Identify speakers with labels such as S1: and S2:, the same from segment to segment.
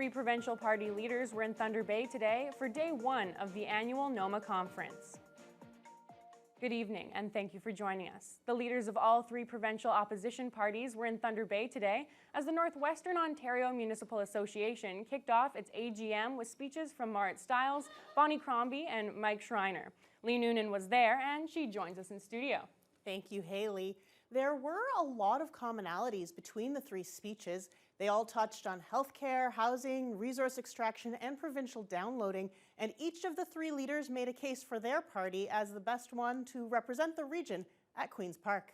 S1: 3 provincial party leaders were in Thunder Bay today for day 1 of the annual NOMA Conference. Good evening, and thank you for joining us. The leaders of all 3 provincial opposition parties were in Thunder Bay today as the Northwestern Ontario Municipal Association kicked off its AGM with speeches from Marit Stiles, Bonnie Crombie, and Mike Schreiner. Lee Noonan was there, and she joins us in studio.
S2: Thank you, Haley. There were a lot of commonalities between the 3 speeches. They all touched on healthcare, housing, resource extraction, and provincial downloading, and each of the 3 leaders made a case for their party as the best one to represent the region at Queen's Park.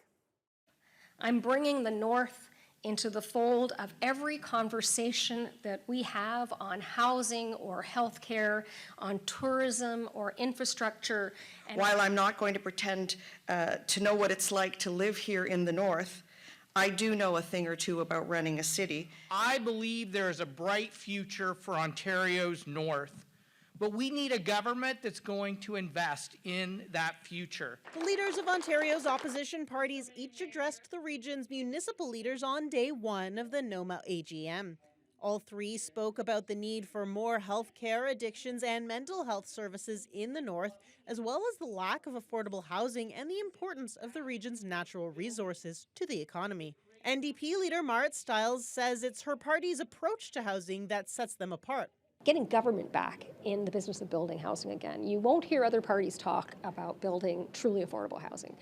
S3: I'm bringing the North into the fold of every conversation that we have on housing or healthcare, on tourism or infrastructure.
S4: And while I'm not going to pretend to know what it's like to live here in the North, I do know a thing or two about running a city.
S5: I believe there is a bright future for Ontario's North, but we need a government that's going to invest in that future.
S2: The leaders of Ontario's opposition parties each addressed the region's municipal leaders on day 1 of the NOMA AGM. All 3 spoke about the need for more healthcare, addictions, and mental health services in the North, as well as the lack of affordable housing and the importance of the region's natural resources to the economy. NDP leader Marit Stiles says it's her party's approach to housing that sets them apart.
S3: Getting government back in the business of building housing again. You won't hear other parties talk about building truly affordable housing.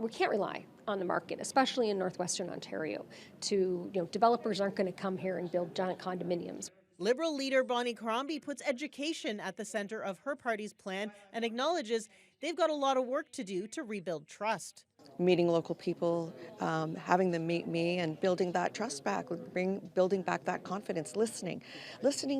S3: We can't rely on the market, especially in Northwestern Ontario. Developers aren't going to come here and build giant condominiums.
S2: Liberal leader Bonnie Crombie puts education at the center of her party's plan and acknowledges they've got a lot of work to do to rebuild trust.
S4: Meeting local people, having them meet me, and building that trust back, building back that confidence, listening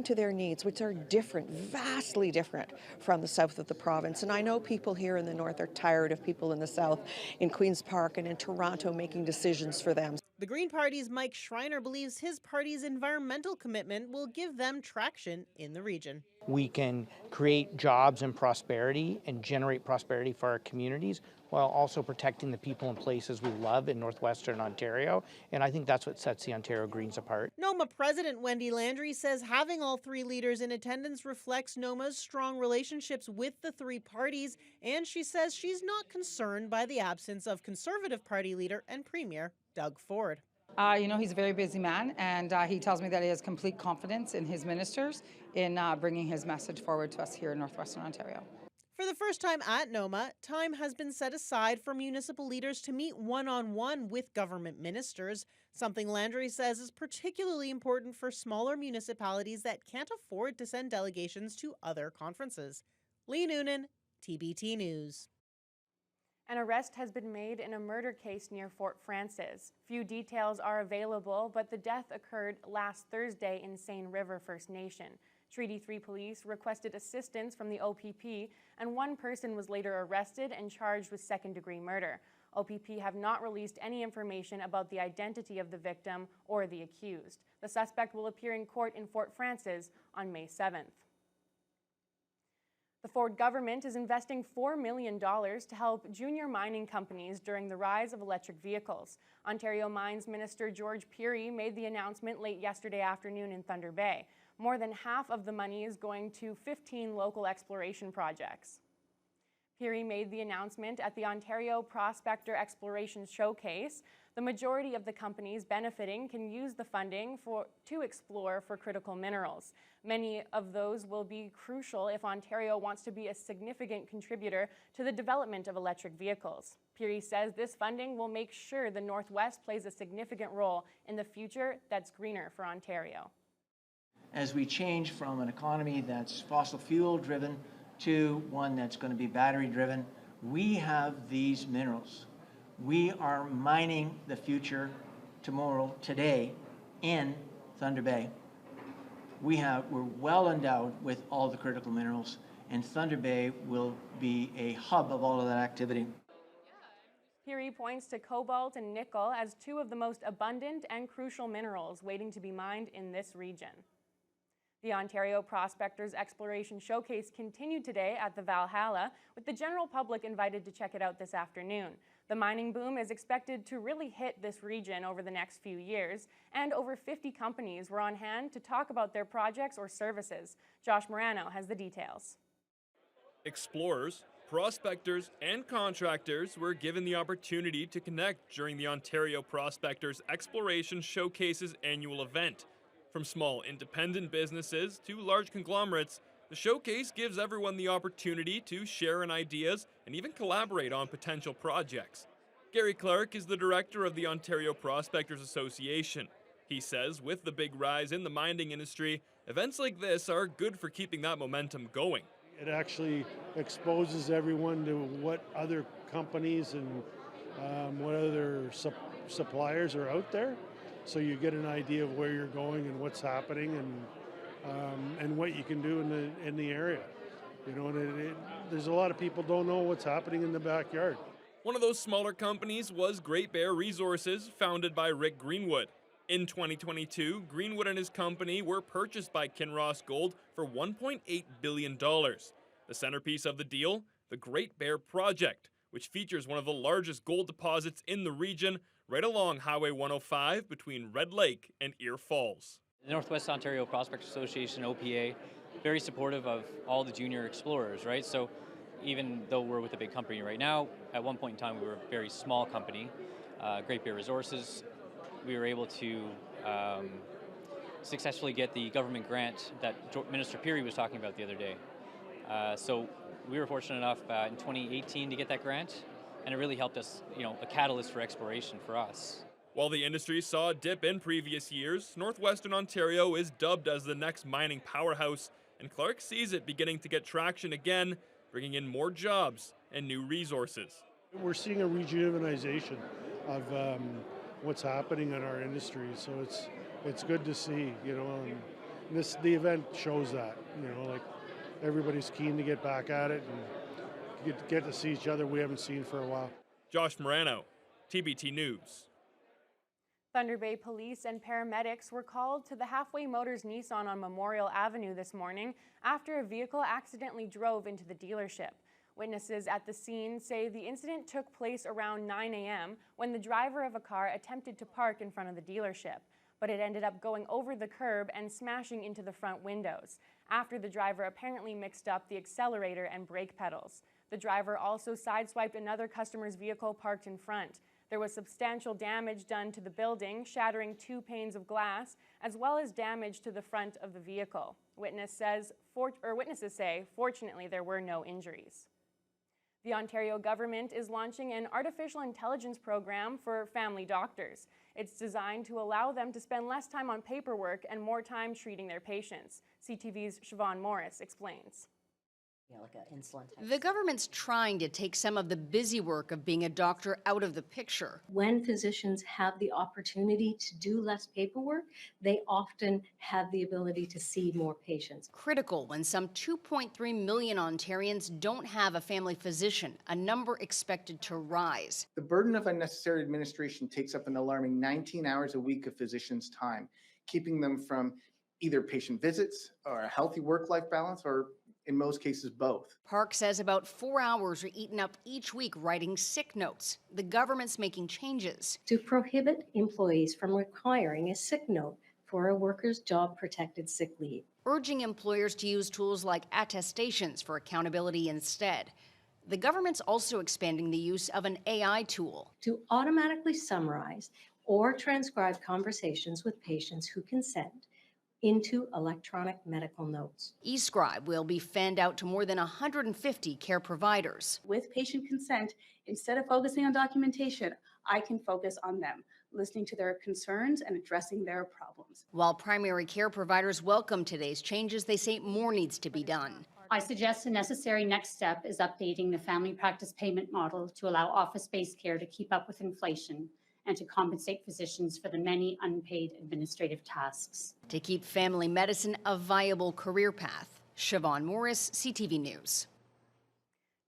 S4: to their needs, which are different, vastly different from the south of the province. And I know people here in the North are tired of people in the south, in Queen's Park and in Toronto, making decisions for them.
S2: The Green Party's Mike Schreiner believes his party's environmental commitment will give them traction in the region.
S5: We can create jobs and prosperity and generate prosperity for our communities while also protecting the people and places we love in Northwestern Ontario. And I think that's what sets the Ontario Greens apart.
S2: NOMA President Wendy Landry says having all 3 leaders in attendance reflects NOMA's strong relationships with the 3 parties, and she says she's not concerned by the absence of Conservative Party leader and Premier Doug Ford.
S6: He's a very busy man, and he tells me that he has complete confidence in his ministers in bringing his message forward to us here in Northwestern Ontario.
S2: For the first time at NOMA, time has been set aside for municipal leaders to meet one-on-one with government ministers, something Landry says is particularly important for smaller municipalities that can't afford to send delegations to other conferences. Lee Noonan, TBT News.
S1: An arrest has been made in a murder case near Fort Frances. Few details are available, but the death occurred last Thursday in Seine River First Nation. Treaty 3 police requested assistance from the OPP, and 1 person was later arrested and charged with second-degree murder. OPP have not released any information about the identity of the victim or the accused. The suspect will appear in court in Fort Frances on May 7th. The Ford government is investing $4 million to help junior mining companies during the rise of electric vehicles. Ontario Mines Minister George Peary made the announcement late yesterday afternoon in Thunder Bay. More than half of the money is going to 15 local exploration projects. Peary made the announcement at the Ontario Prospector Exploration Showcase. The majority of the companies benefiting can use the funding to explore for critical minerals. Many of those will be crucial if Ontario wants to be a significant contributor to the development of electric vehicles. Peary says this funding will make sure the Northwest plays a significant role in the future that's greener for Ontario.
S7: As we change from an economy that's fossil fuel driven to one that's going to be battery driven, we have these minerals. We are mining the future tomorrow, today, in Thunder Bay. We're well endowed with all the critical minerals, and Thunder Bay will be a hub of all of that activity.
S1: Peary points to cobalt and nickel as 2 of the most abundant and crucial minerals waiting to be mined in this region. The Ontario Prospectors Exploration Showcase continued today at the Valhalla, with the general public invited to check it out this afternoon. The mining boom is expected to really hit this region over the next few years, and over 50 companies were on hand to talk about their projects or services. Josh Morano has the details.
S8: Explorers, prospectors, and contractors were given the opportunity to connect during the Ontario Prospectors Exploration Showcase's annual event. From small independent businesses to large conglomerates, the showcase gives everyone the opportunity to share ideas and even collaborate on potential projects. Gary Clark is the director of the Ontario Prospectors Association. He says with the big rise in the mining industry, events like this are good for keeping that momentum going.
S9: It actually exposes everyone to what other companies and what other suppliers are out there. So you get an idea of where you're going and what's happening and what you can do in the area. You know, and there's a lot of people don't know what's happening in the backyard.
S8: One of those smaller companies was Great Bear Resources, founded by Rick Greenwood. In 2022, Greenwood and his company were purchased by Kinross Gold for $1.8 billion. The centerpiece of the deal, the Great Bear Project, which features one of the largest gold deposits in the region, right along Highway 105 between Red Lake and Ear Falls.
S10: The Northwest Ontario Prospector Association, OPA, very supportive of all the junior explorers, right? So even though we're with a big company right now, at one point in time we were a very small company, Great Bear Resources. We were able to successfully get the government grant that Minister Peary was talking about the other day. So we were fortunate enough in 2018 to get that grant, and it really helped us, a catalyst for exploration for us.
S8: While the industry saw a dip in previous years, Northwestern Ontario is dubbed as the next mining powerhouse, and Clark sees it beginning to get traction again, bringing in more jobs and new resources.
S9: We're seeing a rejuvenation of what's happening in our industry, so it's good to see, and the event shows that, like everybody's keen to get back at it and get to see each other we haven't seen for a while.
S8: Josh Morano, TBT News.
S1: Thunder Bay police and paramedics were called to the Halfway Motors Nissan on Memorial Avenue this morning after a vehicle accidentally drove into the dealership. Witnesses at the scene say the incident took place around 9 a.m. when the driver of a car attempted to park in front of the dealership, but it ended up going over the curb and smashing into the front windows, after the driver apparently mixed up the accelerator and brake pedals. The driver also sideswiped another customer's vehicle parked in front. There was substantial damage done to the building, shattering 2 panes of glass, as well as damage to the front of the vehicle. Witnesses say, fortunately, there were no injuries. The Ontario government is launching an artificial intelligence program for family doctors. It's designed to allow them to spend less time on paperwork and more time treating their patients. CTV's Siobhan Morris explains.
S11: Like an insulin type.
S12: The government's trying to take some of the busy work of being a doctor out of the picture.
S11: When physicians have the opportunity to do less paperwork, they often have the ability to see more patients.
S12: Critical when some 2.3 million Ontarians don't have a family physician, a number expected to rise.
S13: The burden of unnecessary administration takes up an alarming 19 hours a week of physicians' time, keeping them from either patient visits or a healthy work-life balance, or in most cases, both.
S12: Park says about 4 hours are eaten up each week writing sick notes. The government's making changes
S11: to prohibit employees from requiring a sick note for a worker's job-protected sick leave,
S12: urging employers to use tools like attestations for accountability instead. The government's also expanding the use of an AI tool
S11: to automatically summarize or transcribe conversations with patients who consent into electronic medical notes.
S12: eScribe will be fanned out to more than 150 care providers.
S14: With patient consent, instead of focusing on documentation, I can focus on them, listening to their concerns and addressing their problems.
S12: While primary care providers welcome today's changes, they say more needs to be done.
S15: I suggest a necessary next step is updating the family practice payment model to allow office-based care to keep up with inflation and to compensate physicians for the many unpaid administrative tasks.
S12: To keep family medicine a viable career path. Siobhan Morris, CTV News.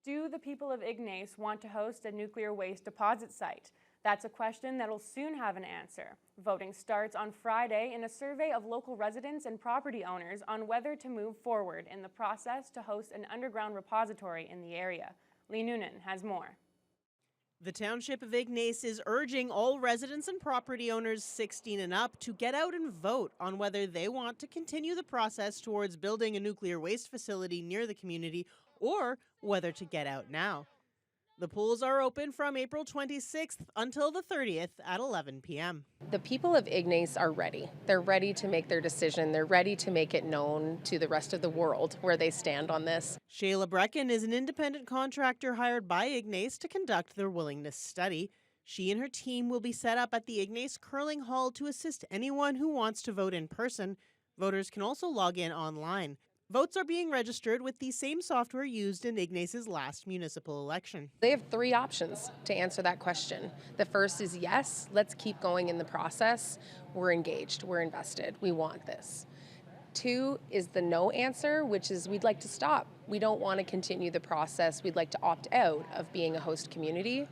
S1: Do the people of Ignas want to host a nuclear waste deposit site? That's a question that'll soon have an answer. Voting starts on Friday in a survey of local residents and property owners on whether to move forward in the process to host an underground repository in the area. Lee Noonan has more.
S2: The Township of Ignas is urging all residents and property owners 16 and up to get out and vote on whether they want to continue the process towards building a nuclear waste facility near the community or whether to get out now. The polls are open from April 26th until the 30th at 11 p.m.
S16: The people of Ignas are ready. They're ready to make their decision. They're ready to make it known to the rest of the world where they stand on this.
S2: Shayla Brecken is an independent contractor hired by Ignas to conduct their willingness study. She and her team will be set up at the Ignas Curling Hall to assist anyone who wants to vote in person. Voters can also log in online. Votes are being registered with the same software used in Ignas's last municipal election.
S16: They have three options to answer that question. The first is yes, let's keep going in the process. We're engaged, we're invested, we want this. 2 is the no answer, which is we'd like to stop. We don't want to continue the process. We'd like to opt out of being a host community.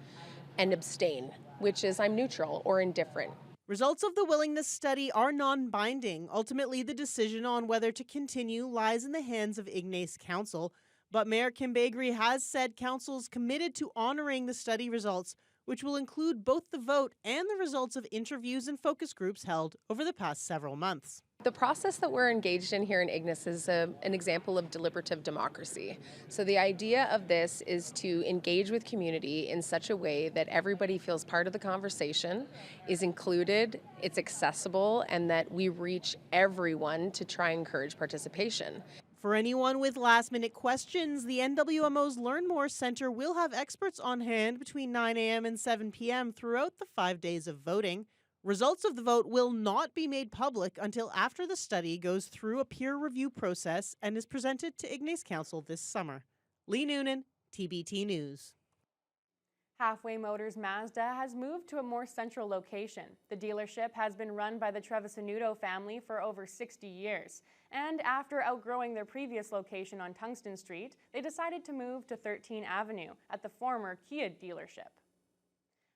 S16: And abstain, which is I'm neutral or indifferent.
S2: Results of the willingness study are non-binding. Ultimately, the decision on whether to continue lies in the hands of Ignas Council. But Mayor Kim Bakery has said council's committed to honoring the study results, which will include both the vote and the results of interviews and focus groups held over the past several months.
S16: The process that we're engaged in here in Ignas is an example of deliberative democracy. So the idea of this is to engage with community in such a way that everybody feels part of the conversation, is included, it's accessible, and that we reach everyone to try and encourage participation.
S2: For anyone with last-minute questions, the NWMO's Learn More Center will have experts on hand between 9 a.m. and 7 p.m. throughout the 5 days of voting. Results of the vote will not be made public until after the study goes through a peer review process and is presented to Ignas Council this summer. Lee Noonan, TBT News.
S1: Halfway Motors Mazda has moved to a more central location. The dealership has been run by the Trevisanuto family for over 60 years. And after outgrowing their previous location on Tungsten Street, they decided to move to 13 Avenue at the former Kia dealership.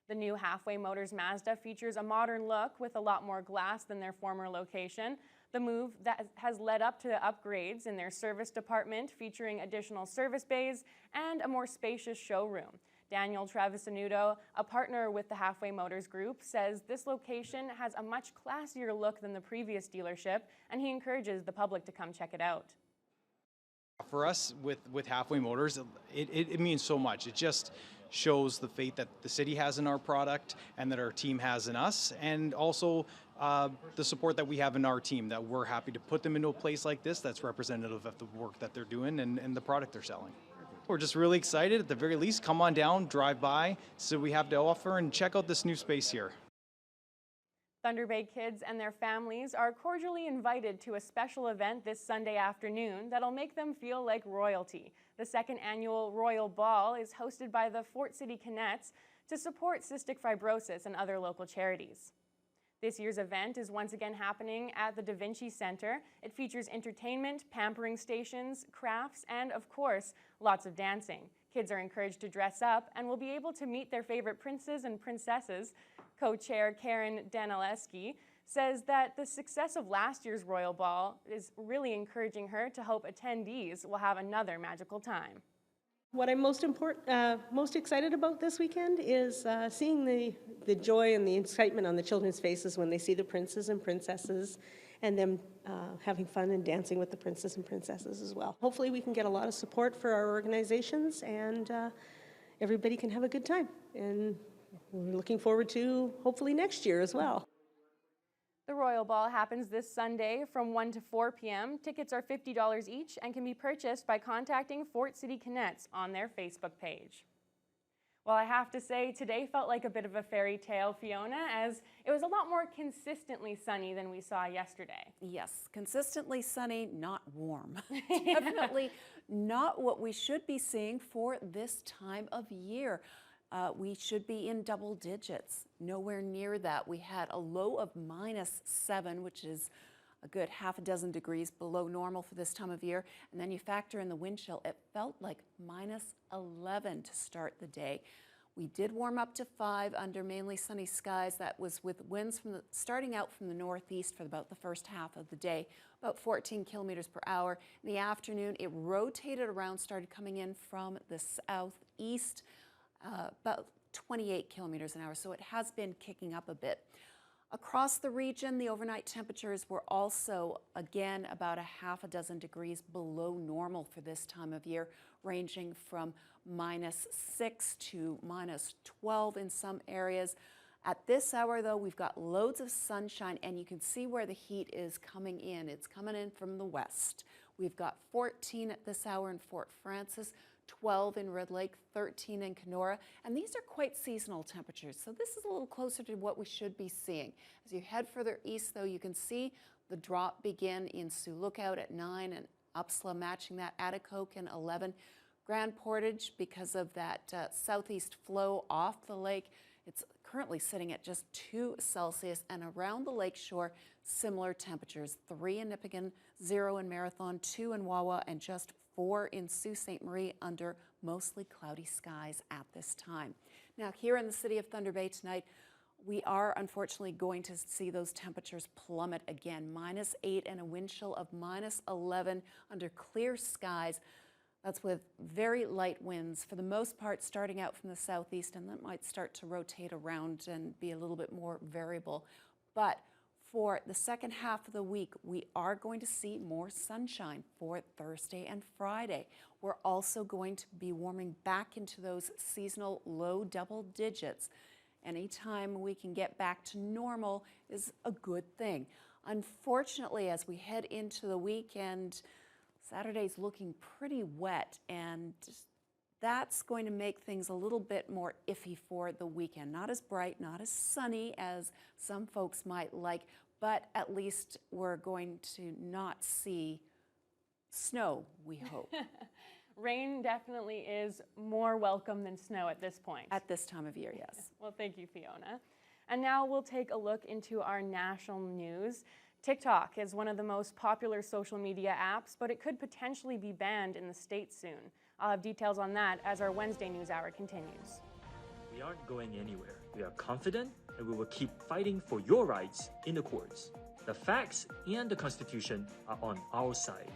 S1: The new Halfway Motors Mazda features a modern look with a lot more glass than their former location. The move that has led up to upgrades in their service department, featuring additional service bays and a more spacious showroom. Daniel Trevisanuto, a partner with the Halfway Motors Group, says this location has a much classier look than the previous dealership, and he encourages the public to come check it out.
S17: For us with Halfway Motors, it means so much. It just shows the faith that the city has in our product and that our team has in us, and also the support that we have in our team, that we're happy to put them into a place like this that's representative of the work that they're doing and the product they're selling. We're just really excited. At the very least, come on down, drive by, see what we have to offer, and check out this new space here.
S1: Thunder Bay kids and their families are cordially invited to a special event this Sunday afternoon that'll make them feel like royalty. The second annual Royal Ball is hosted by the Fort City Canettes to support cystic fibrosis and other local charities. This year's event is once again happening at the Da Vinci Center. It features entertainment, pampering stations, crafts, and of course, lots of dancing. Kids are encouraged to dress up and will be able to meet their favorite princes and princesses. Co-chair Karen Danilewski says that the success of last year's Royal Ball is really encouraging her to hope attendees will have another magical time.
S18: What I'm most excited about this weekend is seeing the joy and the excitement on the children's faces when they see the princes and princesses, and them having fun and dancing with the princes and princesses as well. Hopefully we can get a lot of support for our organizations, and everybody can have a good time. And we're looking forward to hopefully next year as well.
S1: The Royal Ball happens this Sunday from 1 to 4 p.m. Tickets are $50 each and can be purchased by contacting Fort City Canettes on their Facebook page. Well, I have to say, today felt like a bit of a fairy tale, Fiona, as it was a lot more consistently sunny than we saw yesterday.
S19: Yes, consistently sunny, not warm. Definitely not what we should be seeing for this time of year. We should be in double digits, nowhere near that. We had a low of -7, which is a good half a dozen degrees below normal for this time of year. And then you factor in the wind chill, it felt like -11 to start the day. We did warm up to 5 under mainly sunny skies. That was with winds starting out from the northeast for about the first half of the day, about 14 kilometers per hour. In the afternoon, it rotated around, started coming in from the southeast. About 28 kilometers an hour, so it has been kicking up a bit. Across the region, the overnight temperatures were also, again, about a half a dozen degrees below normal for this time of year, ranging from -6 to -12 in some areas. At this hour, though, we've got loads of sunshine, and you can see where the heat is coming in. It's coming in from the west. We've got 14 at this hour in Fort Frances, 12 in Red Lake, 13 in Kenora, and these are quite seasonal temperatures, so this is a little closer to what we should be seeing. As you head further east, though, you can see the drop begin in Sioux Lookout at 9 and Upsala matching that, Atikokan 11. Grand Portage, because of that southeast flow off the lake, it's currently sitting at just 2 Celsius, and around the lakeshore, similar temperatures, 3 in Nipigon, 0 in Marathon, 2 in Wawa, and just 4 in Sault Ste. Marie under mostly cloudy skies at this time. Now, here in the city of Thunder Bay tonight, we are unfortunately going to see those temperatures plummet again, -8 and a wind chill of -11 under clear skies. That's with very light winds, for the most part starting out from the southeast, and that might start to rotate around and be a little bit more variable. But for the second half of the week, we are going to see more sunshine for Thursday and Friday. We're also going to be warming back into those seasonal low double digits. Anytime we can get back to normal is a good thing. Unfortunately, as we head into the weekend, Saturday's looking pretty wet, and that's going to make things a little bit more iffy for the weekend. Not as bright, not as sunny as some folks might like, but at least we're going to not see snow, we hope.
S1: Rain definitely is more welcome than snow at this point.
S19: At this time of year, yes.
S1: Well, thank you, Fiona. And now we'll take a look into our national news. TikTok is one of the most popular social media apps, but it could potentially be banned in the States soon. I'll have details on that as our Wednesday News Hour continues.
S20: We aren't going anywhere. We are confident and we will keep fighting for your rights in the courts. The facts and the Constitution are on our side.